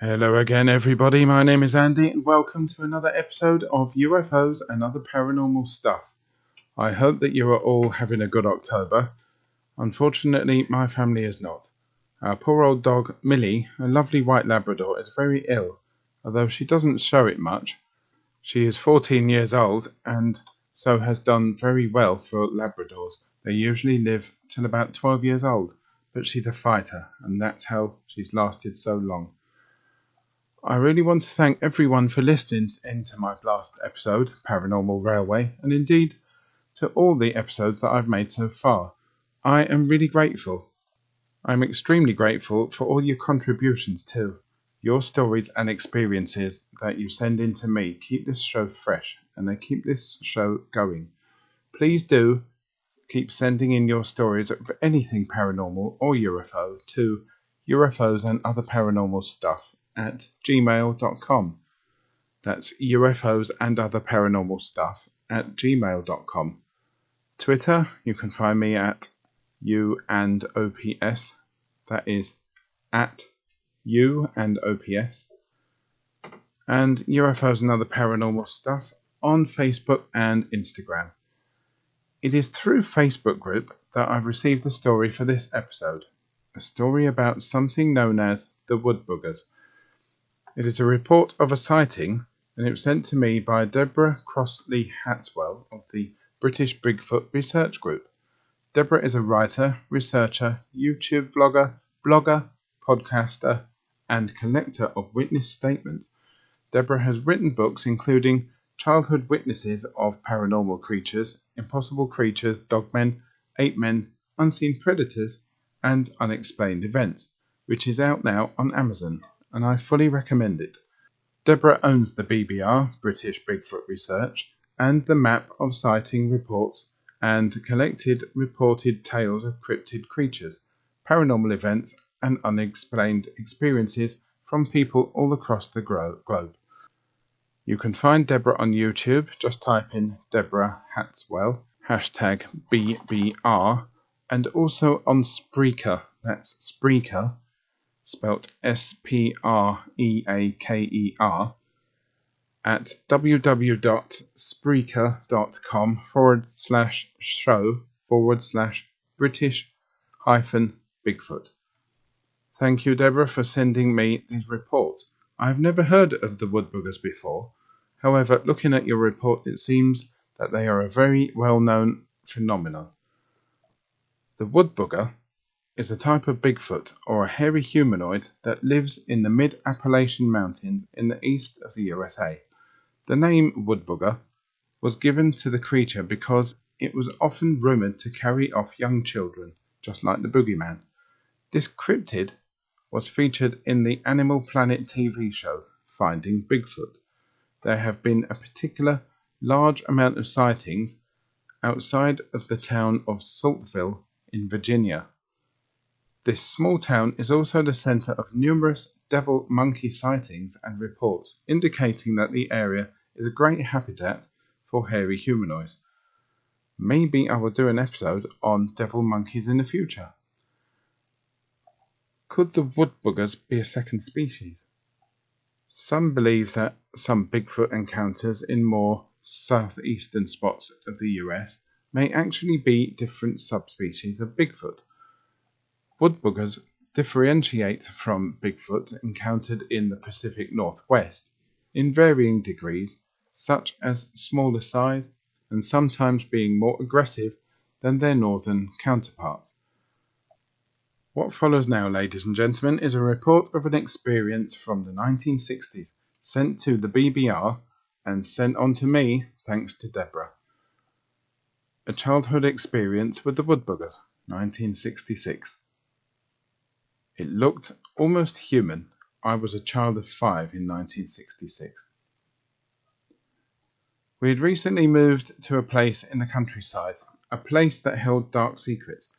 Hello again, everybody. My name is Andy, and welcome to another episode of UFOs and Other Paranormal Stuff. I hope that you are all having a good October. Unfortunately, my family is not. Our poor old dog, Millie, a lovely white Labrador, is very ill, although she doesn't show it much. She is 14 years old, and so has done very well for Labradors. They usually live till about 12 years old, but she's a fighter, and that's how she's lasted so long. I really want to thank everyone for listening into my last episode, Paranormal Railway, and indeed to all the episodes that I've made so far. I am really grateful. I'm extremely grateful for all your contributions too. Your stories and experiences that you send in to me keep this show fresh and they keep this show going. Please do keep sending in your stories of anything paranormal or UFO to UFOs and Other Paranormal Stuff at gmail.com. That's UFOs and Other Paranormal Stuff at gmail.com. Twitter, you can find me at UandOPS. That is at UandOPS. And UFOs and Other Paranormal Stuff on Facebook and Instagram. It is through Facebook group that I've received the story for this episode. A story about something known as the Wood Boogers. It is a report of a sighting, and it was sent to me by Deborah Crossley-Hatswell of the British Bigfoot Research Group. Deborah is a writer, researcher, YouTube vlogger, blogger, podcaster, and collector of witness statements. Deborah has written books including Childhood Witnesses of Paranormal Creatures, Impossible Creatures, Dogmen, Ape Men, Unseen Predators, and Unexplained Events, which is out now on Amazon, and I fully recommend it. Deborah owns the BBR, British Bigfoot Research, and the map of sighting reports and collected reported tales of cryptid creatures, paranormal events, and unexplained experiences from people all across the globe. You can find Deborah on YouTube. Just type in Deborah Hatswell, hashtag BBR, and also on Spreaker. That's Spreaker, spelt Spreaker, at www.spreaker.com/show/British-Bigfoot. Thank you, Deborah, for sending me this report. I've never heard of the Wood Boogers before. However, looking at your report, it seems that they are a very well-known phenomenon. The Wood Booger is a type of Bigfoot or a hairy humanoid that lives in the mid-Appalachian Mountains in the east of the USA. The name Wood Booger was given to the creature because it was often rumored to carry off young children, just like the boogeyman. This cryptid was featured in the Animal Planet TV show Finding Bigfoot. There have been a particular large amount of sightings outside of the town of Saltville in Virginia. This small town is also the center of numerous devil monkey sightings and reports, indicating that the area is a great habitat for hairy humanoids. Maybe I will do an episode on devil monkeys in the future. Could the Wood Boogers be a second species? Some believe that some Bigfoot encounters in more southeastern spots of the US may actually be different subspecies of Bigfoot. Wood Boogers differentiate from Bigfoot encountered in the Pacific Northwest in varying degrees, such as smaller size and sometimes being more aggressive than their northern counterparts. What follows now, ladies and gentlemen, is a report of an experience from the 1960s sent to the BBR and sent on to me thanks to Deborah. A childhood experience with the Wood Boogers, 1966. It looked almost human. I was a child of 5 in 1966. We had recently moved to a place in the countryside, a place that held dark secrets,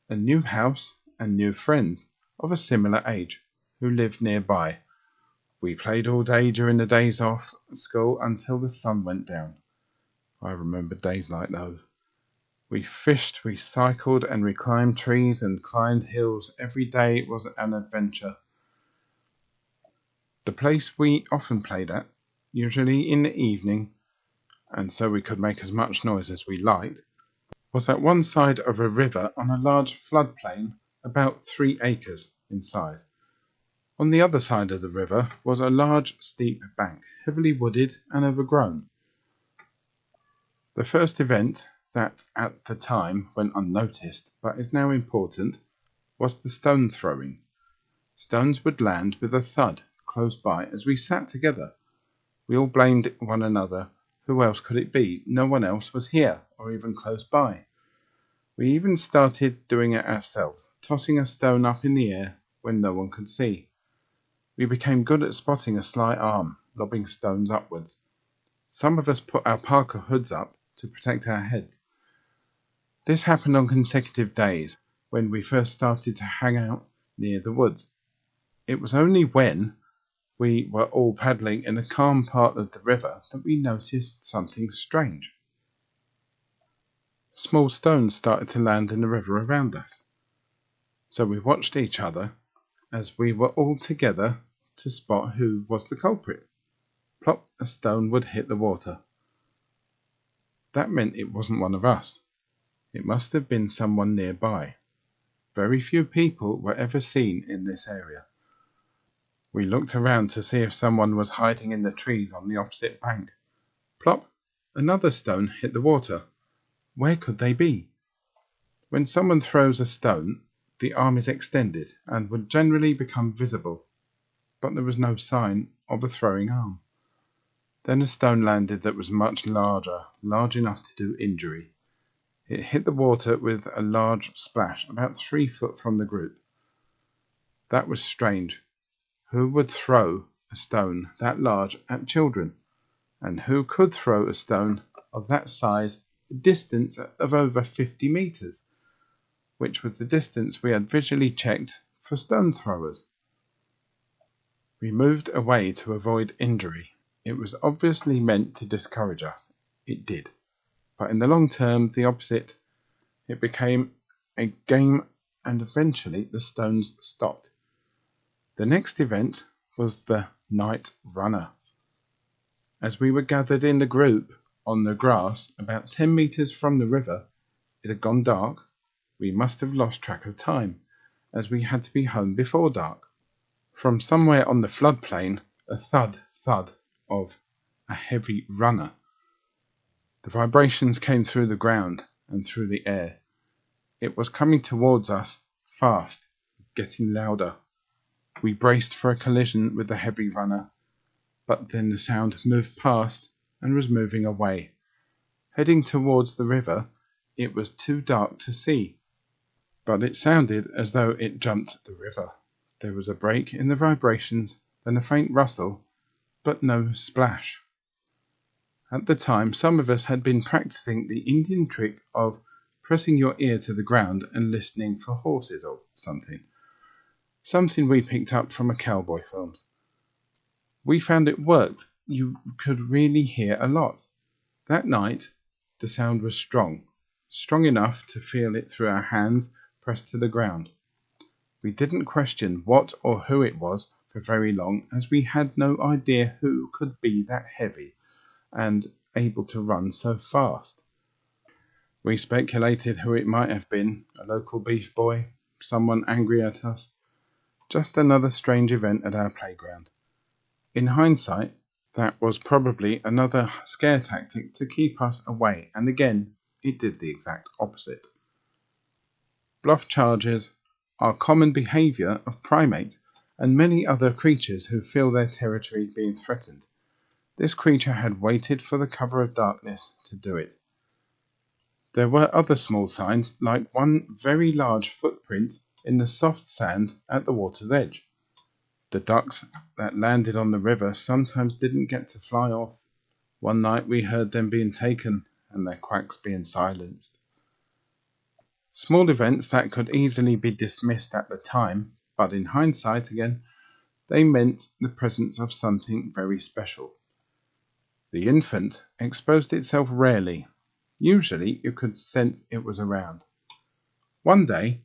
a new house and new friends of a similar age who lived nearby. We played all day during the days off school until the sun went down. I remember days like those. We fished, we cycled, and we climbed trees and climbed hills. Every day was an adventure. place we often played at, usually in the evening, and so we could make as much noise as we liked, was at one side of a river on a large floodplain about 3 acres in size. On the other side of the river was a large steep bank, heavily wooded and overgrown. The first event that at the time went unnoticed, but is now important, was the stone throwing. Stones would land with a thud close by as we sat together. We all blamed one another. Who else could it be? No one else was here, or even close by. We even started doing it ourselves, tossing a stone up in the air when no one could see. We became good at spotting a sly arm, lobbing stones upwards. Some of us put our parka hoods up to protect our heads. This happened on consecutive days when we first started to hang out near the woods. It was only when we were all paddling in a calm part of the river that we noticed something strange. Small stones started to land in the river around us. So we watched each other as we were all together to spot who was the culprit. Plop, a stone would hit the water. That meant it wasn't one of us. It must have been someone nearby. Very few people were ever seen in this area. We looked around to see if someone was hiding in the trees on the opposite bank. Plop, another stone hit the water. Where could they be? When someone throws a stone, the arm is extended and would generally become visible, but there was no sign of a throwing arm. Then a stone landed that was much larger, large enough to do injury. It hit the water with a large splash, about 3 foot from the group. That was strange. Who would throw a stone that large at children? And who could throw a stone of that size a distance of over 50 meters, which was the distance we had visually checked for stone throwers? We moved away to avoid injury. It was obviously meant to discourage us. It did. But in the long term, the opposite. It became a game and eventually the stones stopped. The next event was the night runner. As we were gathered in the group on the grass about 10 meters from the river, it had gone dark. We must have lost track of time, as we had to be home before dark. From somewhere on the floodplain, a thud of a heavy runner. The vibrations came through the ground and through the air. It was coming towards us, fast, getting louder. We braced for a collision with the heavy runner, but then the sound moved past and was moving away. Heading towards the river, it was too dark to see, but it sounded as though it jumped the river. There was a break in the vibrations, then a faint rustle, but no splash. At the time, some of us had been practicing the Indian trick of pressing your ear to the ground and listening for horses or something. Something we picked up from a cowboy films. We found it worked. You could really hear a lot. That night, the sound was strong enough to feel it through our hands pressed to the ground. We didn't question what or who it was for very long, as we had no idea who could be that heavy and able to run so fast. We speculated who it might have been, a local beef boy, someone angry at us, just another strange event at our playground. In hindsight, that was probably another scare tactic to keep us away, and again, it did the exact opposite. Bluff charges are common behavior of primates and many other creatures who feel their territory being threatened. This creature had waited for the cover of darkness to do it. There were other small signs, like one very large footprint in the soft sand at the water's edge. The ducks that landed on the river sometimes didn't get to fly off. One night we heard them being taken and their quacks being silenced. Small events that could easily be dismissed at the time, but in hindsight again, they meant the presence of something very special. The infant exposed itself rarely. Usually you could sense it was around. One day,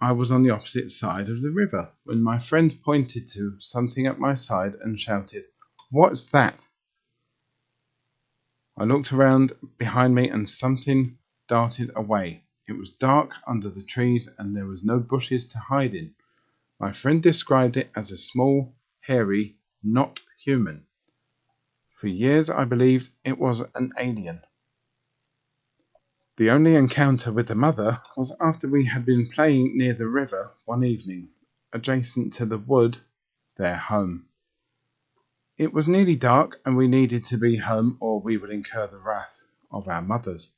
I was on the opposite side of the river when my friend pointed to something at my side and shouted, "What's that?" I looked around behind me and something darted away. It was dark under the trees and there was no bushes to hide in. My friend described it as a small, hairy, not human. For years I believed it was an alien. The only encounter with the mother was after we had been playing near the river one evening, adjacent to the wood, their home. It was nearly dark and we needed to be home or we would incur the wrath of our mothers.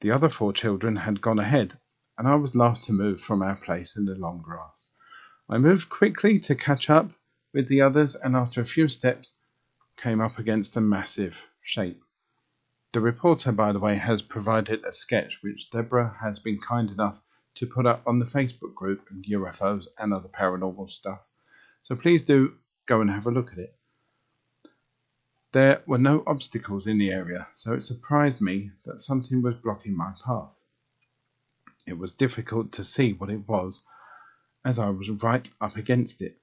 The other 4 children had gone ahead and I was last to move from our place in the long grass. I moved quickly to catch up with the others and after a few steps came up against a massive shape. The reporter, by the way, has provided a sketch which Deborah has been kind enough to put up on the Facebook group and UFOs and other paranormal stuff. So please do go and have a look at it. There were no obstacles in the area, so it surprised me that something was blocking my path. It was difficult to see what it was as I was right up against it.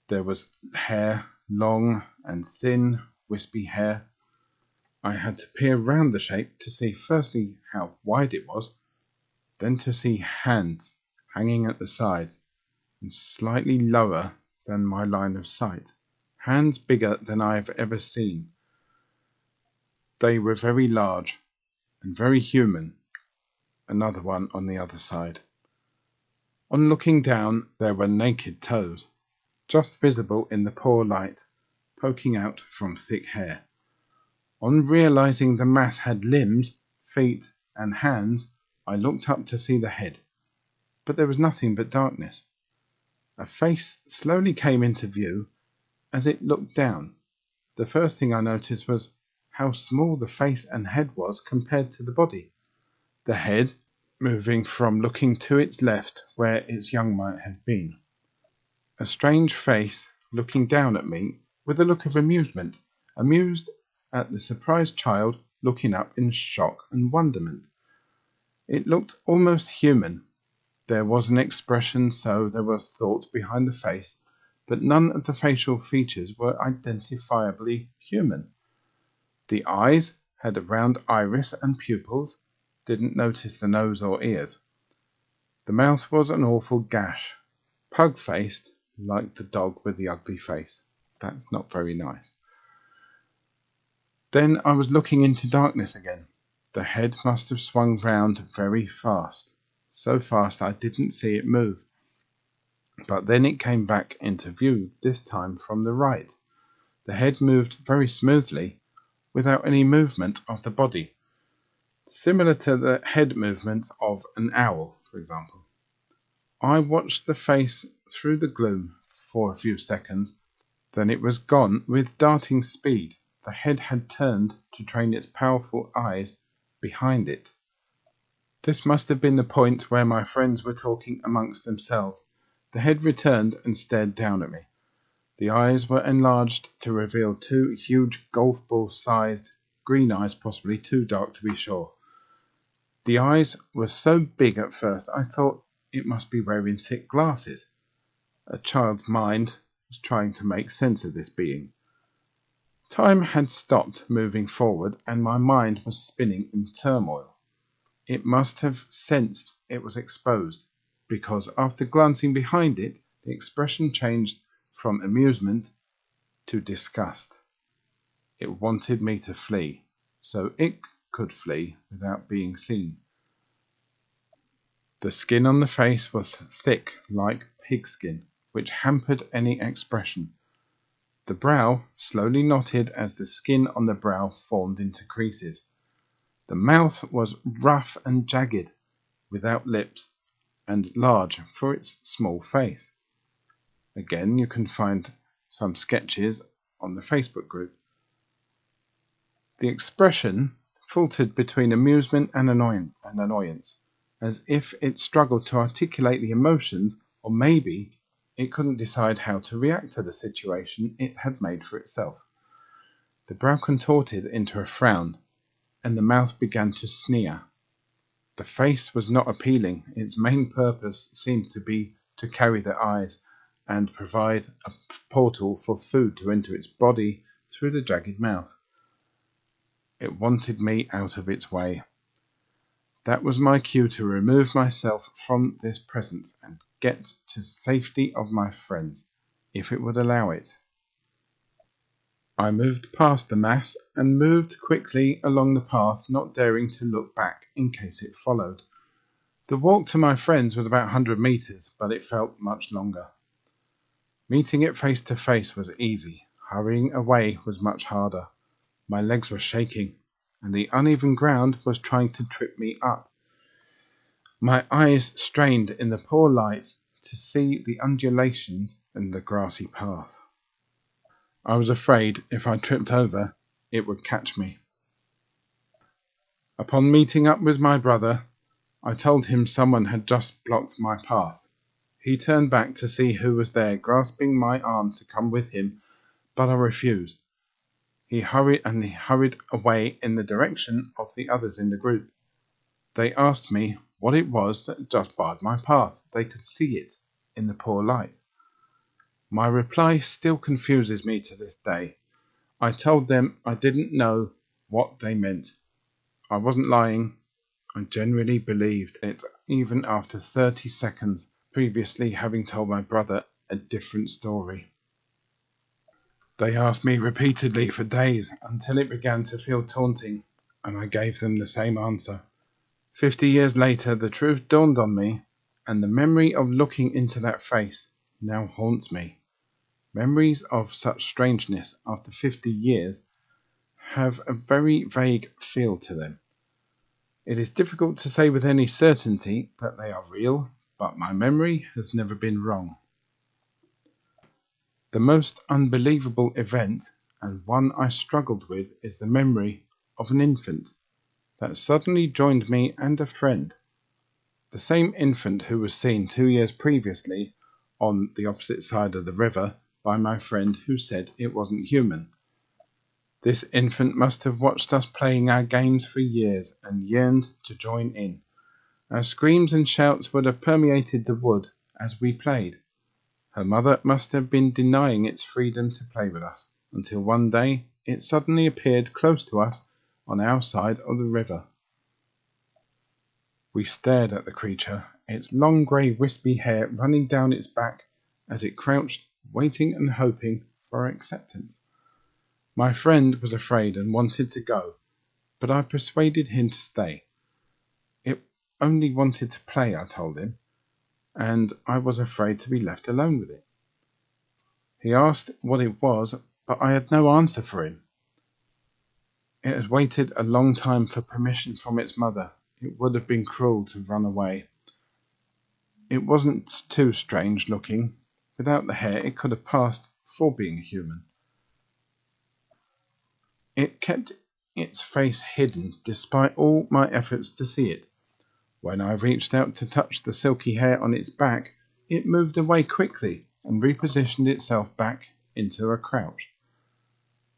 There was hair, long and thin, wispy hair. I had to peer round the shape to see firstly how wide it was, then to see hands hanging at the side and slightly lower than my line of sight. Hands bigger than I have ever seen. They were very large and very human. Another one on the other side. On looking down, there were naked toes, just visible in the poor light, poking out from thick hair. On realizing the mass had limbs, feet, and hands, I looked up to see the head, but there was nothing but darkness. A face slowly came into view as it looked down. The first thing I noticed was how small the face and head was compared to the body. The head moving from looking to its left where its young might have been. A strange face looking down at me with a look of amusement, amused at the surprised child looking up in shock and wonderment. It looked almost human. There was an expression, so there was thought behind the face, but none of the facial features were identifiably human. The eyes had a round iris and pupils, didn't notice the nose or ears. The mouth was an awful gash, pug-faced like the dog with the ugly face. That's not very nice. Then I was looking into darkness again. The head must have swung round very fast, so fast I didn't see it move. But then it came back into view, this time from the right. The head moved very smoothly, without any movement of the body, similar to the head movements of an owl, for example. I watched the face through the gloom for a few seconds, then it was gone with darting speed. The head had turned to train its powerful eyes behind it. This must have been the point where my friends were talking amongst themselves. The head returned and stared down at me. The eyes were enlarged to reveal 2 huge golf ball-sized green eyes, possibly too dark to be sure. The eyes were so big at first I thought it must be wearing thick glasses. A child's mind was trying to make sense of this being. Time had stopped moving forward and my mind was spinning in turmoil. It must have sensed it was exposed, because after glancing behind it, the expression changed from amusement to disgust. It wanted me to flee, so it could flee without being seen. The skin on the face was thick like pigskin, which hampered any expression. The brow slowly knotted as the skin on the brow formed into creases. The mouth was rough and jagged, without lips, and large for its small face. Again, you can find some sketches on the Facebook group. The expression faltered between amusement and annoyance, as if it struggled to articulate the emotions, or maybe it couldn't decide how to react to the situation it had made for itself. The brow contorted into a frown, and the mouth began to sneer. The face was not appealing. Its main purpose seemed to be to carry the eyes and provide a portal for food to enter its body through the jagged mouth. It wanted me out of its way. That was my cue to remove myself from this presence and get to safety of my friends, if it would allow it. I moved past the mass and moved quickly along the path, not daring to look back in case it followed. The walk to my friends was about 100 meters, but it felt much longer. Meeting it face to face was easy. Hurrying away was much harder. My legs were shaking, and the uneven ground was trying to trip me up. My eyes strained in the poor light to see the undulations in the grassy path. I was afraid if I tripped over, it would catch me. Upon meeting up with my brother, I told him someone had just blocked my path. He turned back to see who was there, grasping my arm to come with him, but I refused. He hurried away in the direction of the others in the group. They asked me what it was that just barred my path. They could see it in the poor light. My reply still confuses me to this day. I told them I didn't know what they meant. I wasn't lying. I genuinely believed it, even after 30 seconds previously having told my brother a different story. They asked me repeatedly for days until it began to feel taunting, and I gave them the same answer. 50 years later, the truth dawned on me, and the memory of looking into that face now haunts me. Memories of such strangeness after 50 years have a very vague feel to them. It is difficult to say with any certainty that they are real, but my memory has never been wrong. The most unbelievable event, and one I struggled with, is the memory of an infant that suddenly joined me and a friend. The same infant who was seen 2 years previously on the opposite side of the river by my friend who said it wasn't human. This infant must have watched us playing our games for years and yearned to join in. Our screams and shouts would have permeated the wood as we played. Her mother must have been denying its freedom to play with us, until one day it suddenly appeared close to us on our side of the river. We stared at the creature, its long grey wispy hair running down its back as it crouched, waiting and hoping for acceptance. My friend was afraid and wanted to go, but I persuaded him to stay. It only wanted to play, I told him, and I was afraid to be left alone with it. He asked what it was, but I had no answer for him. It had waited a long time for permission from its mother. It would have been cruel to run away. It wasn't too strange looking. Without the hair, it could have passed for being a human. It kept its face hidden despite all my efforts to see it. When I reached out to touch the silky hair on its back, it moved away quickly and repositioned itself back into a crouch.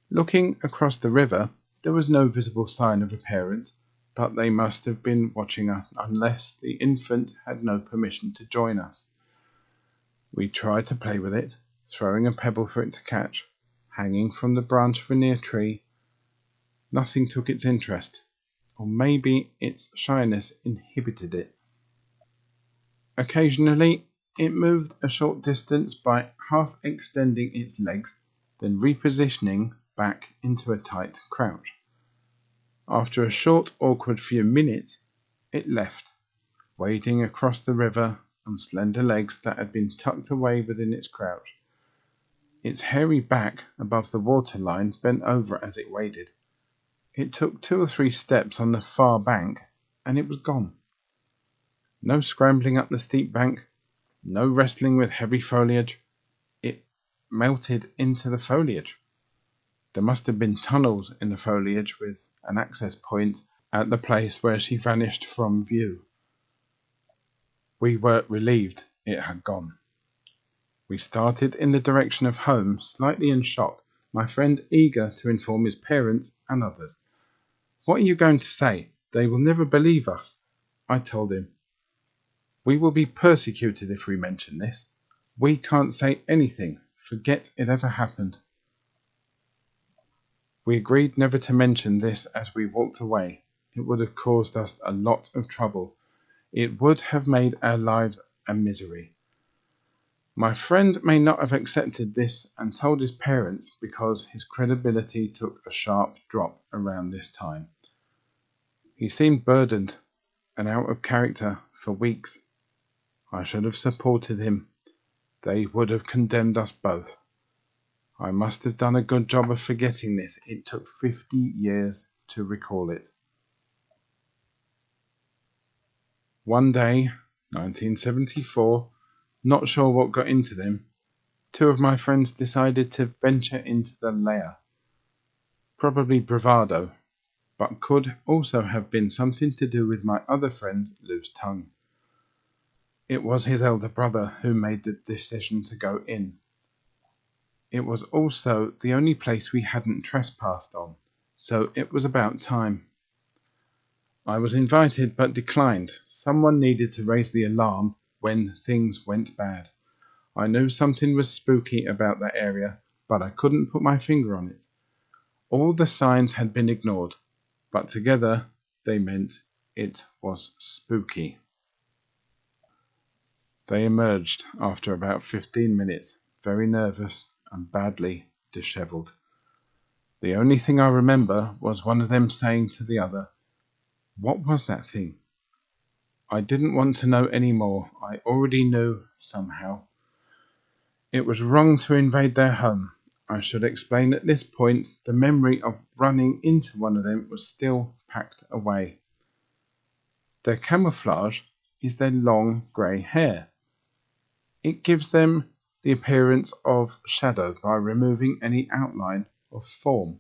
Looking across the river, there was no visible sign of a parent, but they must have been watching us unless the infant had no permission to join us. We tried to play with it, throwing a pebble for it to catch, hanging from the branch of a near tree. Nothing took its interest, or maybe its shyness inhibited it. Occasionally, it moved a short distance by half extending its legs, then repositioning back into a tight crouch. After a short, awkward few minutes, it left, wading across the river on slender legs that had been tucked away within its crouch. Its hairy back above the waterline bent over as it waded. It took 2 or 3 steps on the far bank, and it was gone. No scrambling up the steep bank, no wrestling with heavy foliage. It melted into the foliage. There must have been tunnels in the foliage with an access point at the place where she vanished from view. We were relieved it had gone. We started in the direction of home, slightly in shock, my friend eager to inform his parents and others. "What are you going to say? They will never believe us." I told him, "We will be persecuted if we mention this. We can't say anything. Forget it ever happened." We agreed never to mention this as we walked away. It would have caused us a lot of trouble. It would have made our lives a misery. My friend may not have accepted this and told his parents because his credibility took a sharp drop around this time. He seemed burdened and out of character for weeks. I should have supported him. They would have condemned us both. I must have done a good job of forgetting this. It took 50 years to recall it. One day, 1974, not sure what got into them, two of my friends decided to venture into the lair. Probably bravado, but could also have been something to do with my other friend's loose tongue. It was his elder brother who made the decision to go in. It was also the only place we hadn't trespassed on, so it was about time. I was invited but declined. Someone needed to raise the alarm when things went bad. I knew something was spooky about that area, but I couldn't put my finger on it. All the signs had been ignored, but together they meant it was spooky. They emerged after about 15 minutes, very nervous and badly dishevelled. The only thing I remember was one of them saying to the other, "What was that thing?" I didn't want to know any more. I already knew somehow. It was wrong to invade their home. I should explain at this point the memory of running into one of them was still packed away. Their camouflage is their long grey hair. It gives them the appearance of shadow by removing any outline of form.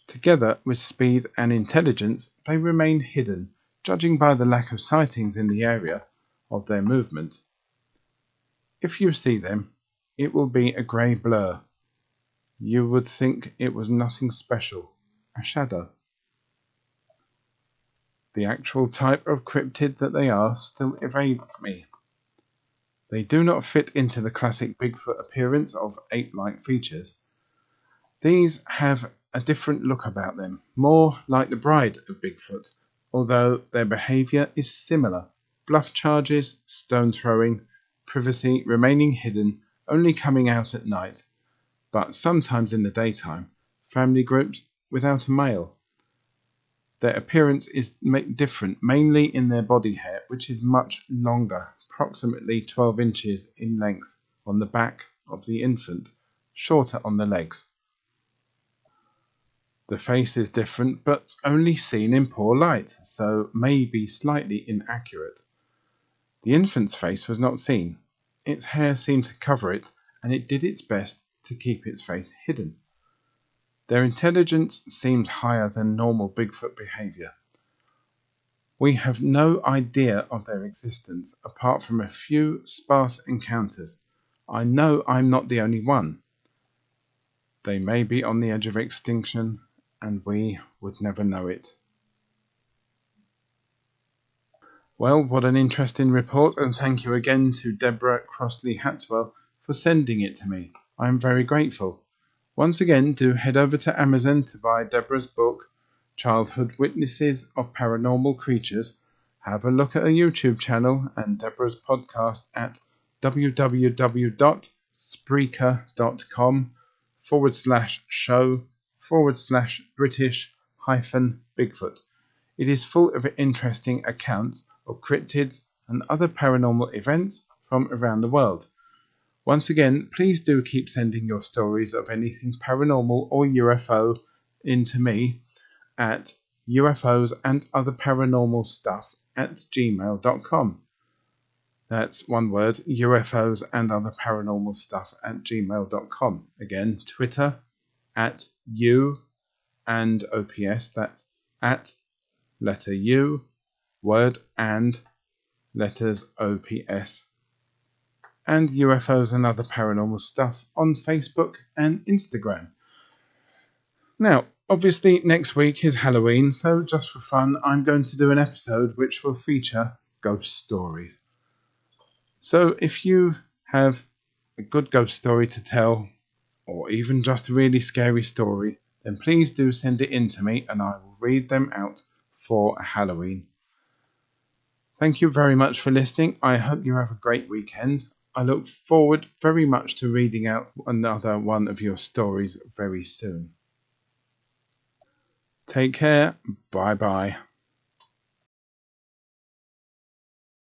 Together with speed and intelligence, they remain hidden, judging by the lack of sightings in the area of their movement. If you see them, it will be a grey blur. You would think it was nothing special, a shadow. The actual type of cryptid that they are still evades me. They do not fit into the classic Bigfoot appearance of ape-like features. These have a different look about them, more like the bride of Bigfoot, although their behaviour is similar. Bluff charges, stone throwing, privacy, remaining hidden, only coming out at night, but sometimes in the daytime, family groups without a male. Their appearance is different, mainly in their body hair, which is much longer, approximately 12 inches in length on the back of the infant, shorter on the legs. The face is different, but only seen in poor light, so may be slightly inaccurate. The infant's face was not seen. Its hair seemed to cover it, and it did its best to keep its face hidden. Their intelligence seemed higher than normal Bigfoot behavior. We have no idea of their existence apart from a few sparse encounters. I know I'm not the only one. They may be on the edge of extinction, and we would never know it. Well, what an interesting report, and thank you again to Deborah Crossley-Hatswell for sending it to me. I am very grateful. Once again, do head over to Amazon to buy Deborah's book, Childhood Witnesses of Paranormal Creatures. Have a look at her YouTube channel and Deborah's podcast at www.spreaker.com/show/British-Bigfoot. It is full of interesting accounts of cryptids and other paranormal events from around the world. Once again, please do keep sending your stories of anything paranormal or UFO into me at ufosandotherparanormalstuff@gmail.com. That's one word, ufosandotherparanormalstuff@gmail.com. Again, Twitter at U and OPS, that's at letter U, word and letters OPS. And UFOs and Other Paranormal Stuff on Facebook and Instagram. Now, Obviously, next week is Halloween, so just for fun, I'm going to do an episode which will feature ghost stories. So if you have a good ghost story to tell, or even just a really scary story, then please do send it in to me and I will read them out for Halloween. Thank you very much for listening. I hope you have a great weekend. I look forward very much to reading out another one of your stories very soon. Take care. Bye bye.